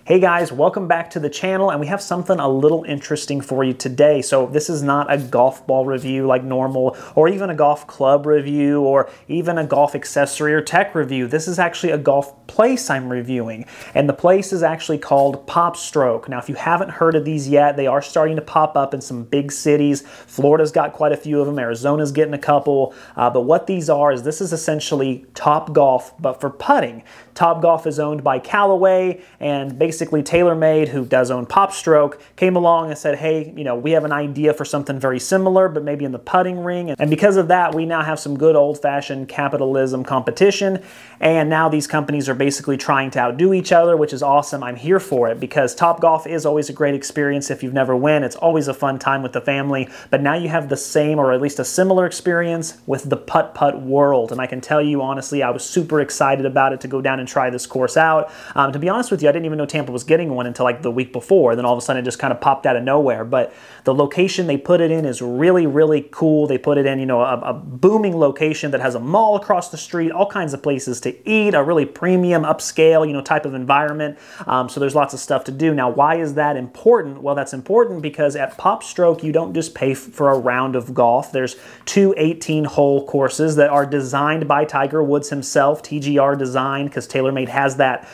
Hey guys, welcome back to the channel, and we have something a little interesting for you today. So this is not a golf ball review like normal, or even a golf club review, or even a golf accessory or tech review. This is actually a golf place I'm reviewing, and the place is actually called Popstroke. Now, if you haven't heard of these yet, they are starting to pop up in some big cities. Florida's got quite a few of them. Arizona's getting a couple. But what these are is this is essentially Top Golf, but for putting. Top Golf is owned by Callaway, and basically TaylorMade, who does own Popstroke, came along and said, hey, we have an idea for something very similar, but maybe in the putting ring. And because of that, we now have some good old-fashioned capitalism competition, and now these companies are basically trying to outdo each other, which is awesome. I'm here for it because Top Golf is always a great experience if you've never won. It's always a fun time with the family, but now you have the same, or at least a similar experience with the putt-putt world. And I can tell you, honestly, I was super excited about it to go down and try this course out. To be honest with you, I didn't even know Tampa was getting one until like the week before. Then all of a sudden it just kind of popped out of nowhere. But the location they put it in is really, really cool. They put it in, a booming location that has a mall across the street, all kinds of places to eat, a really premium, upscale, type of environment. So there's lots of stuff to do. Now, why is that important? Well, that's important because at Popstroke, you don't just pay for a round of golf. There's two 18-hole courses that are designed by Tiger Woods himself, TGR Design, because TaylorMade has that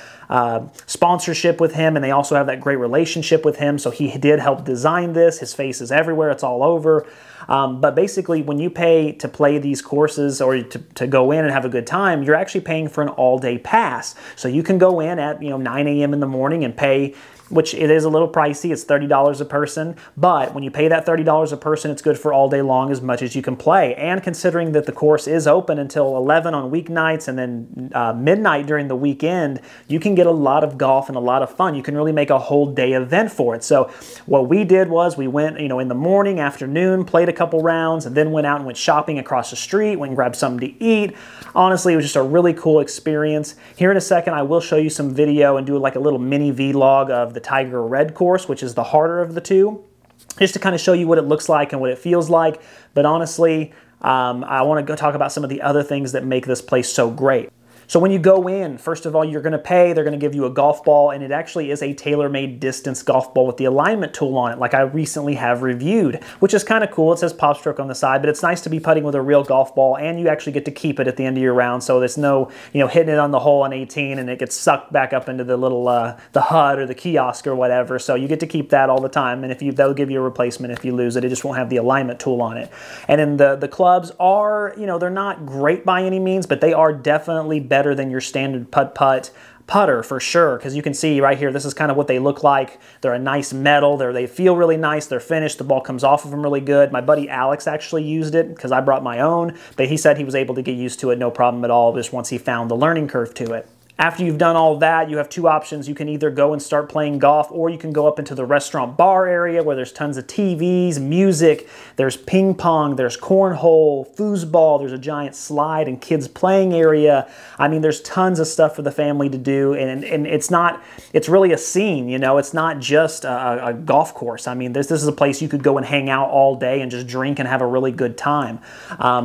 sponsorship with him, and they also have that great relationship with him. So he did help design this. His face is everywhere. It's all over. But basically, when you pay to play these courses or to go in and have a good time, you're actually paying for an all-day pass. So you can go in at 9 a.m. in the morning and pay, which it is a little pricey. It's $30 a person, but when you pay that $30 a person, it's good for all day long, as much as you can play. And considering that the course is open until 11 on weeknights and then midnight during the weekend, you can get a lot of golf and a lot of fun. You can really make a whole day event for it. So what we did was we went, in the morning, afternoon, played a couple rounds, and then went out and went shopping across the street, went and grabbed something to eat. Honestly, it was just a really cool experience. Here in a second, I will show you some video and do like a little mini vlog of the Tiger Red course, which is the harder of the two, just to kind of show you what it looks like and what it feels like. But honestly, I want to go talk about some of the other things that make this place so great. So when you go in, first of all, you're going to pay. They're going to give you a golf ball, and it actually is a TaylorMade distance golf ball with the alignment tool on it, like I recently have reviewed, which is kind of cool. It says Popstroke on the side, but it's nice to be putting with a real golf ball, and you actually get to keep it at the end of your round, so there's no, hitting it on the hole on 18 and it gets sucked back up into the little, the HUD or the kiosk or whatever, so you get to keep that all the time, and they'll give you a replacement if you lose it. It just won't have the alignment tool on it. And then the clubs are, they're not great by any means, but they are definitely better than your standard putter for sure, because you can see right here, this is kind of what they look like. They're a nice metal. They feel really nice. They're finished. The ball comes off of them really good. My buddy Alex actually used it because I brought my own, but he said he was able to get used to it no problem at all, just once he found the learning curve to it. After you've done all that, you have two options. You can either go and start playing golf, or you can go up into the restaurant bar area where there's tons of TVs, music, there's ping pong, there's cornhole, foosball, there's a giant slide and kids playing area. I mean, there's tons of stuff for the family to do, and it's really a scene, it's not just a golf course. I mean, this is a place you could go and hang out all day and just drink and have a really good time.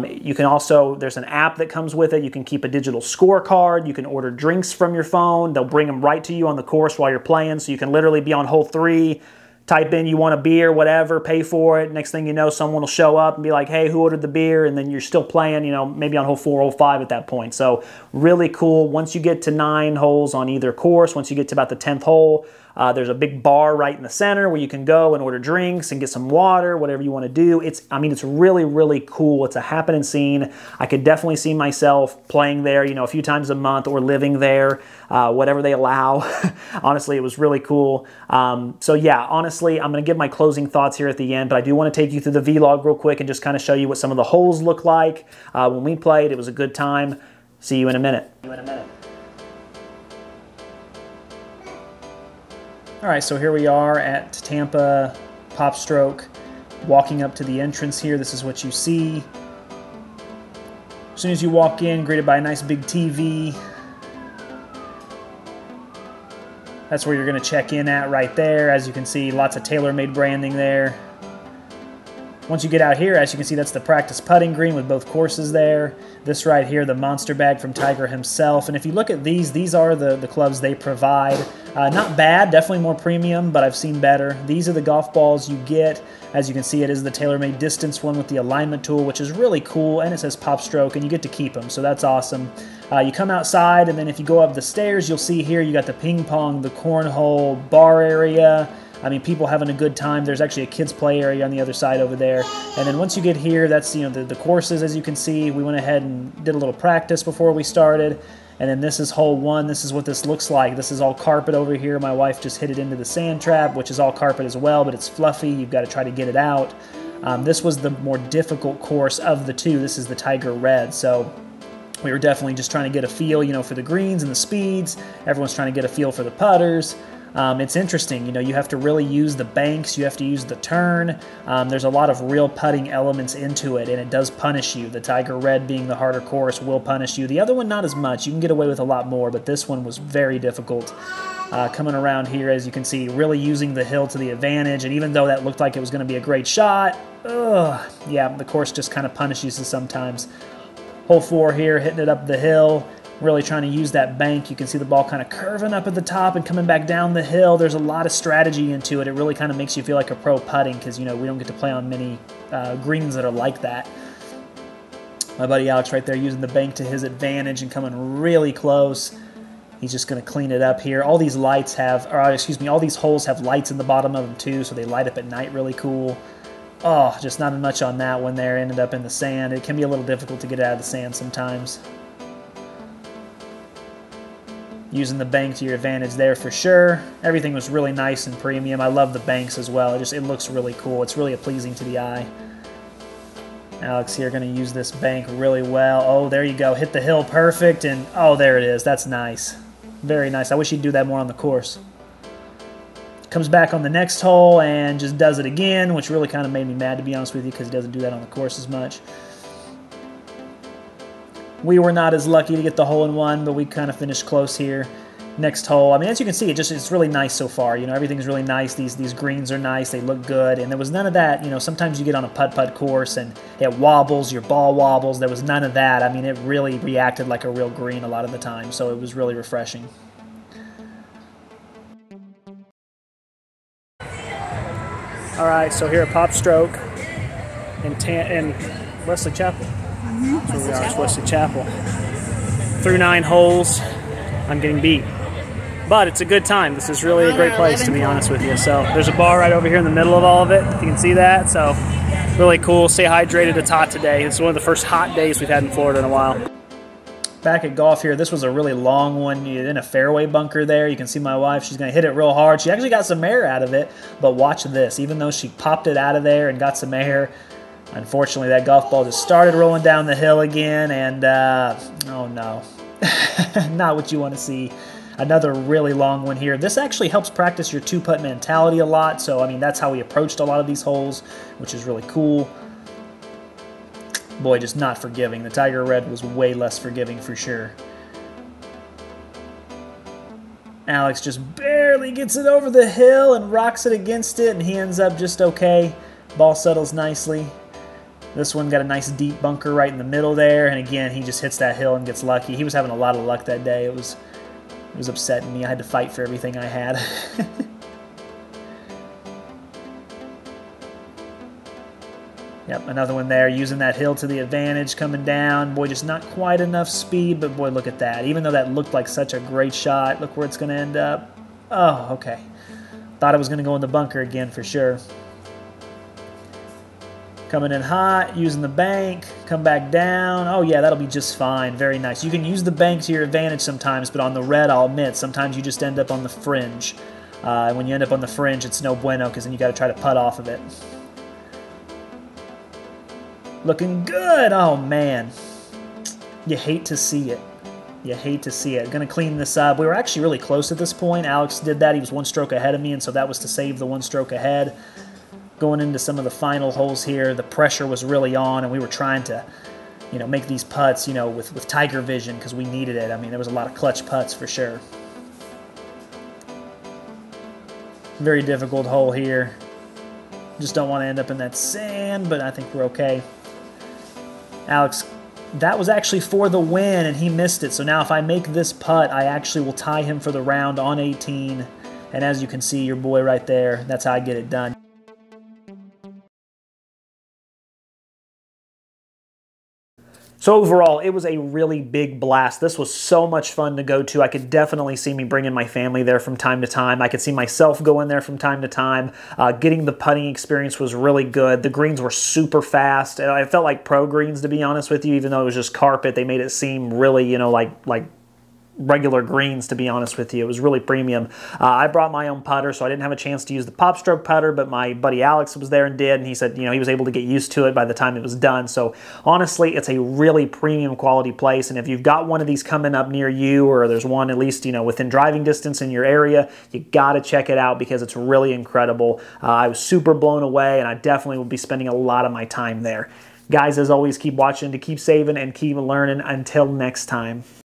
You can also, there's an app that comes with it. You can keep a digital scorecard. You can order drinks from your phone. They'll bring them right to you on the course while you're playing, so you can literally be on hole 3, type in you want a beer, whatever, pay for it. Next thing you know, someone will show up and be like, hey, who ordered the beer? And then you're still playing, maybe on hole 4, hole 5 at that point. So really cool. Once you get to 9 holes on either course, once you get to about the 10th hole, there's a big bar right in the center where you can go and order drinks and get some water, whatever you want to do. It's really, really cool. It's a happening scene. I could definitely see myself playing there, a few times a month, or living there, whatever they allow. Honestly, it was really cool. So yeah, honestly, I'm going to give my closing thoughts here at the end, but I do want to take you through the vlog real quick and just kind of show you what some of the holes look like. When we played, it was a good time. See you in a minute. All right, so here we are at Tampa Popstroke, walking up to the entrance here. This is what you see. As soon as you walk in, greeted by a nice big TV. That's where you're going to check in at right there. As you can see, lots of TaylorMade branding there. Once you get out here, as you can see, that's the practice putting green with both courses there. This right here, the monster bag from Tiger himself. And if you look at these are the clubs they provide. Not bad, definitely more premium, but I've seen better. These are the golf balls you get. As you can see, it is the TaylorMade distance one with the alignment tool, which is really cool, and it says Popstroke, and you get to keep them, so that's awesome. You come outside, and then if you go up the stairs, you'll see here you got the ping pong, the cornhole, bar area. I mean, people having a good time. There's actually a kids play area on the other side over there. And then once you get here, that's, you know, the courses, as you can see. We went ahead and did a little practice before we started. And then this is hole 1. This is what this looks like. This is all carpet over here. My wife just hit it into the sand trap, which is all carpet as well, but it's fluffy. You've got to try to get it out. This was the more difficult course of the two. This is the Tiger Red. So we were definitely just trying to get a feel, you know, for the greens and the speeds. Everyone's trying to get a feel for the putters. It's interesting, you know, you have to really use the banks, you have to use the turn. There's a lot of real putting elements into it, and it does punish you. The Tiger Red, being the harder course, will punish you. The other one, not as much. You can get away with a lot more, but this one was very difficult. Coming around here, as you can see, really using the hill to the advantage, and even though that looked like it was going to be a great shot, yeah, the course just kind of punishes you sometimes. Hole 4 here, hitting it up the hill. Really trying to use that bank. You can see the ball kind of curving up at the top and coming back down the hill. There's a lot of strategy into it. It really kind of makes you feel like a pro putting because, you know, we don't get to play on many greens that are like that. My buddy Alex right there using the bank to his advantage and coming really close. He's just going to clean it up here. All these lights have, or excuse me, all these holes have lights in the bottom of them too, so they light up at night really cool. Oh, just not much on that one there. Ended up in the sand. It can be a little difficult to get out of the sand sometimes. Using the bank to your advantage there for sure. Everything was really nice and premium. I love the banks as well. It looks really cool. It's really pleasing to the eye. Alex here going to use this bank really well. Oh, there you go. Hit the hill perfect, and oh, there it is. That's nice. Very nice. I wish he'd do that more on the course. Comes back on the next hole and just does it again, which really kind of made me mad, to be honest with you, because he doesn't do that on the course as much. We were not as lucky to get the hole-in-one, but we kind of finished close here. Next hole, I mean, as you can see, it's really nice so far. You know, everything's really nice. These greens are nice. They look good, and there was none of that. You know, sometimes you get on a putt-putt course and it wobbles, your ball wobbles. There was none of that. I mean, it really reacted like a real green a lot of the time, so it was really refreshing. All right, so here at Popstroke in Wesley Chapel. That's where we are, it's Wesley Chapel. Through 9 holes, I'm getting beat. But it's a good time. This is really a great place, to be honest with you. So there's a bar right over here in the middle of all of it, if you can see that. So really cool. Stay hydrated. It's hot today. It's one of the first hot days we've had in Florida in a while. Back at golf here, this was a really long one. You're in a fairway bunker there. You can see my wife. She's going to hit it real hard. She actually got some air out of it, but watch this. Even though she popped it out of there and got some air, unfortunately, that golf ball just started rolling down the hill again, and oh no, not what you want to see. Another really long one here. This actually helps practice your two-putt mentality a lot, so I mean, that's how we approached a lot of these holes, which is really cool. Boy, just not forgiving. The Tiger Red was way less forgiving for sure. Alex just barely gets it over the hill and rocks it against it, and he ends up just okay. Ball settles nicely. This one got a nice deep bunker right in the middle there, and again, he just hits that hill and gets lucky. He was having a lot of luck that day. It was upsetting me. I had to fight for everything I had. Yep, another one there, using that hill to the advantage, coming down. Boy, just not quite enough speed, but boy, look at that. Even though that looked like such a great shot, look where it's going to end up. Oh, okay. Thought it was going to go in the bunker again for sure. Coming in hot, using the bank, come back down. Oh yeah, that'll be just fine. Very nice. You can use the bank to your advantage sometimes, but on the red, I'll admit, sometimes you just end up on the fringe. And when you end up on the fringe, it's no bueno, because then you got to try to putt off of it. Looking good. Oh man, you hate to see it. You hate to see it. Gonna clean this up. We were actually really close at this point. Alex did that. He was 1 stroke ahead of me, and so that was to save the 1 stroke ahead. Going into some of the final holes here, the pressure was really on, and we were trying to, you know, make these putts, you know, with Tiger vision, because we needed it. I mean, there was a lot of clutch putts for sure. Very difficult hole here. Just don't want to end up in that sand, but I think we're okay. Alex, that was actually for the win, and he missed it. So now if I make this putt, I actually will tie him for the round on 18. And as you can see, your boy right there, that's how I get it done. So overall, it was a really big blast. This was so much fun to go to. I could definitely see me bringing my family there from time to time. I could see myself going there from time to time. Getting the putting experience was really good. The greens were super fast. I felt like pro greens, to be honest with you, even though it was just carpet. They made it seem really, you know, like regular greens, to be honest with you. It was really premium. I brought my own putter, so I didn't have a chance to use the Popstroke putter, but my buddy Alex was there and did, and he said, you know, he was able to get used to it by the time it was done. So honestly, it's a really premium quality place, and if you've got one of these coming up near you, or there's one at least, you know, within driving distance in your area, you gotta check it out because it's really incredible. I was super blown away, and I definitely will be spending a lot of my time there. Guys, as always, keep watching to keep saving and keep learning. Until next time.